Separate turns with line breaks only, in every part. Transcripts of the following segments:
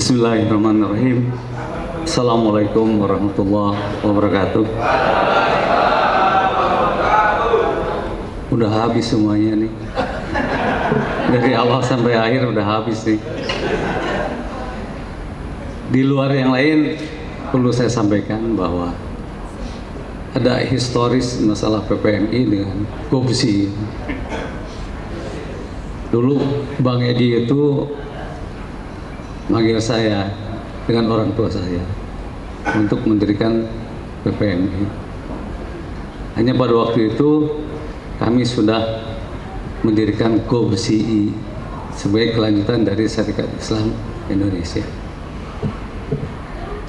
Bismillahirrahmanirrahim. Assalamualaikum warahmatullahi wabarakatuh. Udah habis semuanya nih. Dari awal sampai akhir udah habis nih. Di luar yang lain perlu saya sampaikan bahwa ada historis masalah PPNI dengan korupsi. Dulu Bang Edi itu manggil saya dengan orang tua saya untuk mendirikan PPNI. Hanya pada waktu itu kami sudah mendirikan GOBSI sebagai kelanjutan dari Syarikat Islam Indonesia.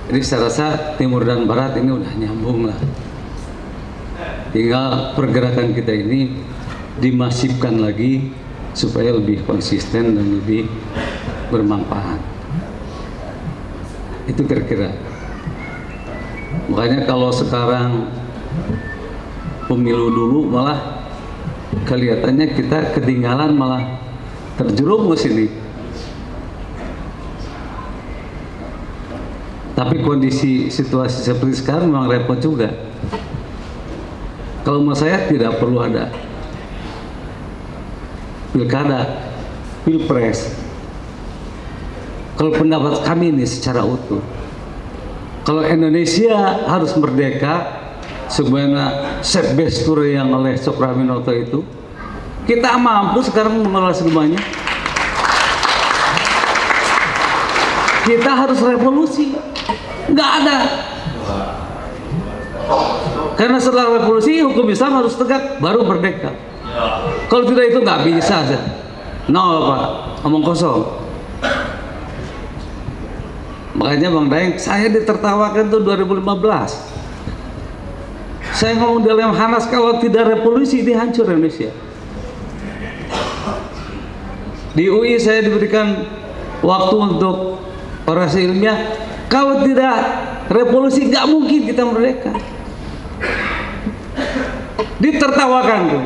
Jadi saya rasa Timur dan Barat ini udah nyambung lah. Tinggal pergerakan kita ini dimasifkan lagi supaya lebih konsisten dan lebih bermanfaat. Itu kira-kira. Makanya kalau sekarang pemilu dulu malah kelihatannya kita ketinggalan, malah terjerumus ini. Tapi kondisi situasi seperti sekarang memang repot juga. Kalau menurut saya tidak perlu ada pilkada, pilpres. Kalau pendapat kami ini secara utuh, kalau Indonesia harus merdeka sebagaimana Setbestur yang oleh Sokraminoto itu, kita mampu sekarang mengelola semuanya. Kita harus revolusi, nggak ada. Karena setelah revolusi hukum Islam harus tegak baru merdeka. Kalau tidak itu nggak bisa. Nol Pak, omong kosong. Makanya Bang Daeng, saya ditertawakan tuh 2015. Saya ngomong di Lemhanas, kalau tidak revolusi dihancur Indonesia. Di UI saya diberikan waktu untuk orasi ilmiah. Kalau tidak revolusi nggak mungkin kita merdeka. Ditertawakan tuh.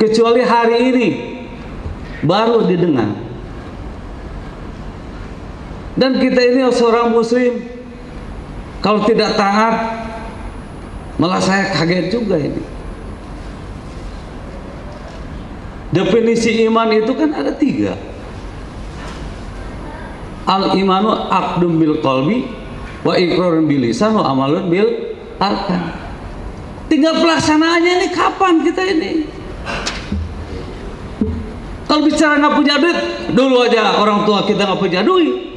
Kecuali hari ini baru didengar. Dan kita ini seorang muslim, kalau tidak taat, malah saya kaget juga ini. Definisi iman itu kan ada 3. Al-imanu aqdum bil qalbi wa iqrarun bil lisan wa amalun bil arkan. Tinggal pelaksanaannya ini kapan kita ini? Kalau bicara nggak punya duit, dulu aja orang tua kita nggak punya duit.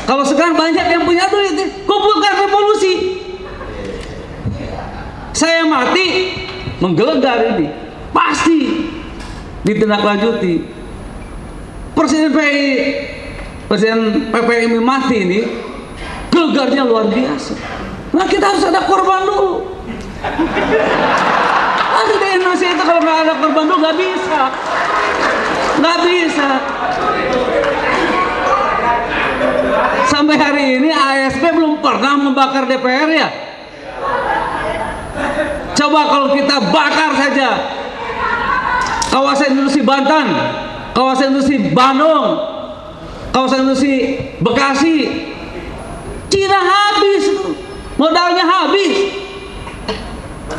Kalau sekarang banyak yang punya duit, kumpulkan revolusi. Saya mati menggelegar ini, pasti ditindaklanjuti. Presiden PPI mati ini, gelegarnya luar biasa. Nah kita harus ada korban dulu. Nanti di Indonesia itu kalau nggak ada korban dulu nggak bisa, nggak bisa. Sampai hari ini ASP belum pernah membakar DPR ya. Coba kalau kita bakar saja kawasan industri Banten, kawasan industri Bandung, kawasan industri Bekasi, Cina habis, modalnya habis.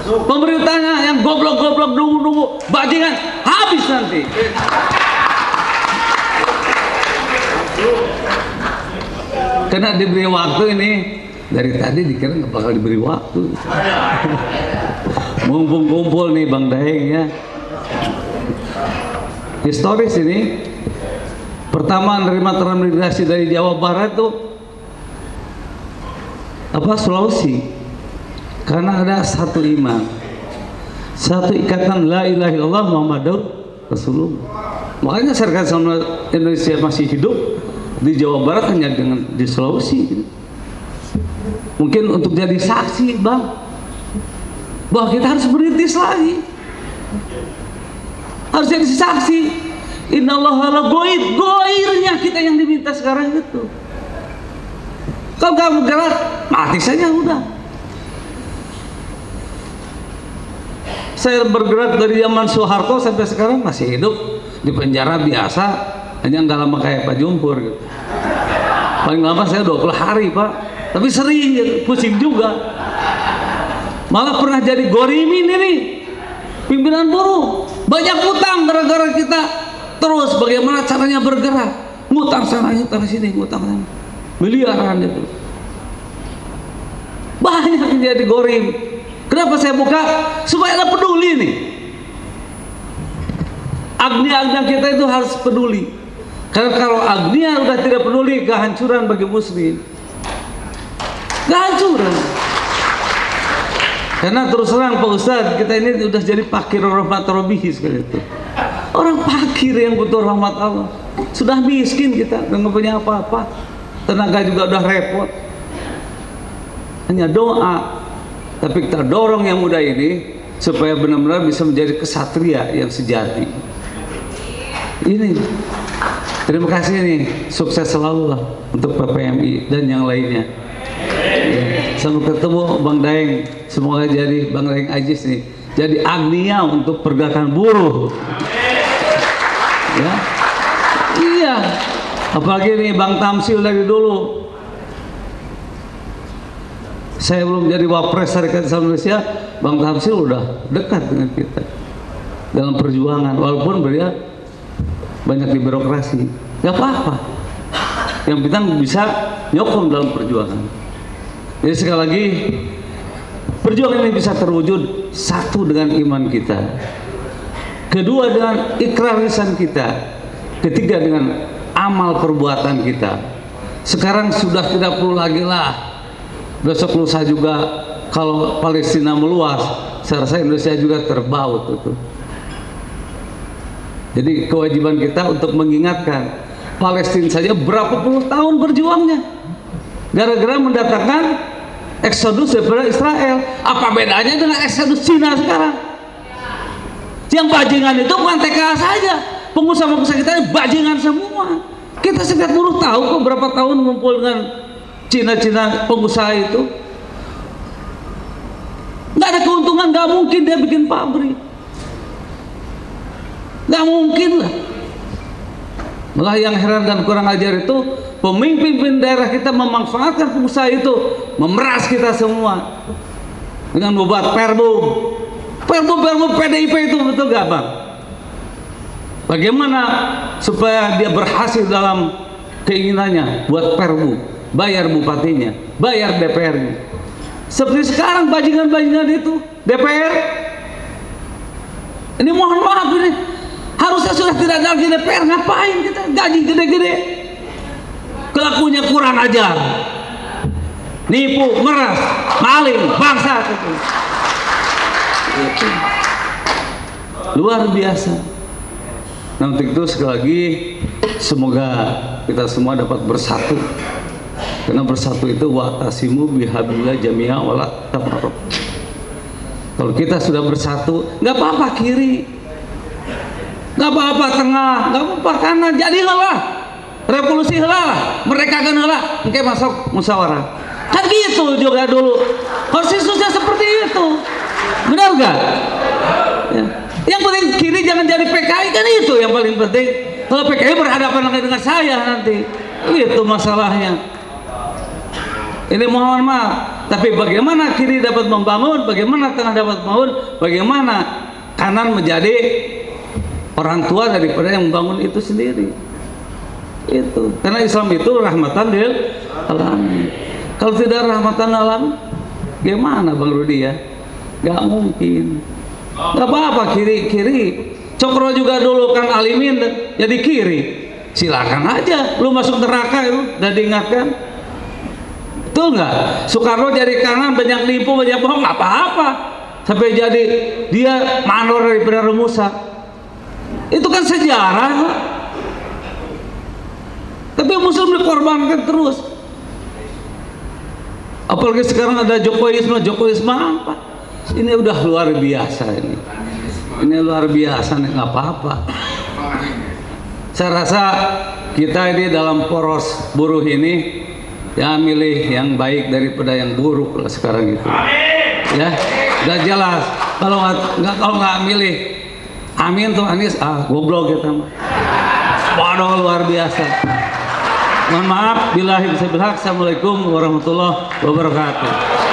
Pemerintahnya yang goblok-goblok nunggu bajingan habis nanti. Karena diberi waktu ini, dari tadi dikira nggak bakal diberi waktu. Mumpung kumpul nih Bang Daeng ya. Historis ini, pertama menerima transmigrasi dari Jawa Barat tuh Sulawesi. Karena ada satu iman, satu ikatan la ilaha illallah Muhammadur Rasulullah. Makanya Syarikat Islam Indonesia masih hidup di Jawa Barat, hanya dengan di Sulawesi. Mungkin untuk jadi saksi Bang, bahwa kita harus berintis lagi, harus jadi saksi. Innallaha la goib, goirnya kita yang diminta sekarang itu. Kalau kamu gerak mati saja udah. Saya bergerak dari zaman Soeharto sampai sekarang masih hidup. di penjara biasa, hanya nggak lama kayak Pak Jumpur gitu. Paling lama saya 20 hari Pak, tapi sering gitu, pusing juga. Malah pernah jadi gorimin ini, pimpinan buruh, banyak utang gara-gara kita terus bagaimana caranya bergerak, ngutang sana, ngutang sini, ngutang sana, miliaran itu. Banyak yang jadi gorim. Kenapa saya buka? Supaya ada peduli nih. Agnia-agnia kita itu harus peduli. Karena kalau agnia udah tidak peduli, kehancuran bagi muslim. Kehancuran. Karena terus terang Pak Ustadz, kita ini udah jadi fakir rahmat robihi sekali itu. Orang fakir yang butuh rahmat Allah. Sudah miskin kita, nggak punya apa-apa. Tenaga juga udah repot. Hanya doa. Tapi kita dorong yang muda ini supaya benar-benar bisa menjadi kesatria yang sejati. Ini. Terima kasih nih, sukses selalu lah untuk PPMI dan yang lainnya. Ya, sampai ketemu Bang Daeng, semoga jadi Bang Daeng Ajis nih, jadi agnia untuk pergerakan buruh. Ya, iya. Apalagi nih Bang Tamsil dari dulu. Saya belum jadi wapres Serikat Islam Indonesia, Bang Tamsil udah dekat dengan kita dalam perjuangan, walaupun beliau banyak di birokrasi, nggak apa-apa. Yang penting bisa nyokong dalam perjuangan. Jadi sekali lagi, perjuangan ini bisa terwujud satu dengan iman kita, kedua dengan ikrar lisan kita, ketiga dengan amal perbuatan kita. Sekarang sudah tidak perlu lagi lah. Besok lusa juga kalau Palestina meluas, saya rasa Indonesia juga terbaut itu. Jadi kewajiban kita untuk mengingatkan Palestina saja berapa puluh tahun berjuangnya gara-gara mendatangkan eksodus daripada Israel. Apa bedanya dengan eksodus Cina sekarang? Yang bajingan itu bukan TKA saja, pengusaha-pengusaha kita bajingan semua. Kita Serikat Buruh tahu kok berapa tahun ngumpul dengan Cina-Cina pengusaha itu. Nggak ada keuntungan, nggak mungkin dia bikin pabrik. Nggak mungkin lah. Malah yang heran dan kurang ajar itu pemimpin daerah kita memanfaatkan pengusaha itu, memeras kita semua dengan membuat perbu PDIP itu, betul gak Bang? Bagaimana supaya dia berhasil dalam keinginannya buat perbu, bayar bupatinya, bayar DPR-nya. Seperti sekarang bajingan-bajingan itu DPR. Ini mohon maaf ini. Harusnya sudah tidak ada lagi DPR, ngapain kita gaji gede-gede? Kelakunya kurang ajar, nipu, meras, maling, bangsa itu. Luar biasa. Nah, untuk itu sekali lagi semoga kita semua dapat bersatu. Karena bersatu itu wa'tasimu bihablillah jami'a wala tafarraqu. Kalau kita sudah bersatu, nggak apa-apa kiri, nggak apa-apa tengah, nggak apa-apa kanan, jadi lah revolusi lah, mereka kan lah, oke masuk musyawarah. Kan gitu juga dulu. Konstitusinya seperti itu, benar nggak? Ya. Yang penting kiri jangan jadi PKI, kan itu yang paling penting. Kalau PKI berhadapan dengan saya nanti, itu masalahnya. Ini mohon maaf, tapi bagaimana kiri dapat membangun, bagaimana tengah dapat membangun, bagaimana kanan menjadi orang tua daripada yang membangun itu sendiri. Itu karena Islam itu rahmatan lil alamin. Kalau tidak rahmatan alam, gimana Bang Rudi ya? Gak mungkin. Gak apa-apa kiri. Cokro juga dulu Kang Alimin jadi kiri. Silakan aja, lu masuk neraka itu dan diingatkan. Betul nggak? Soekarno jadi kanan, banyak nipu, banyak bohong, nggak apa-apa. Sampai jadi dia manor daripada Musa. Itu kan sejarah. Tapi Muslim dikorbankan terus. Apalagi sekarang ada Jokowisme apa? Ini udah luar biasa ini. Ini luar biasa nih, nggak apa-apa. Saya rasa kita ini dalam poros buruh ini ya milih yang baik daripada yang buruk lah sekarang gitu. Ya, udah jelas. Kalau nggak milih Amin tuh Anies, goblok kita mah. Waduh luar biasa. Mohon maaf, billahi taufiq wal hidayah. Assalamualaikum warahmatullahi wabarakatuh.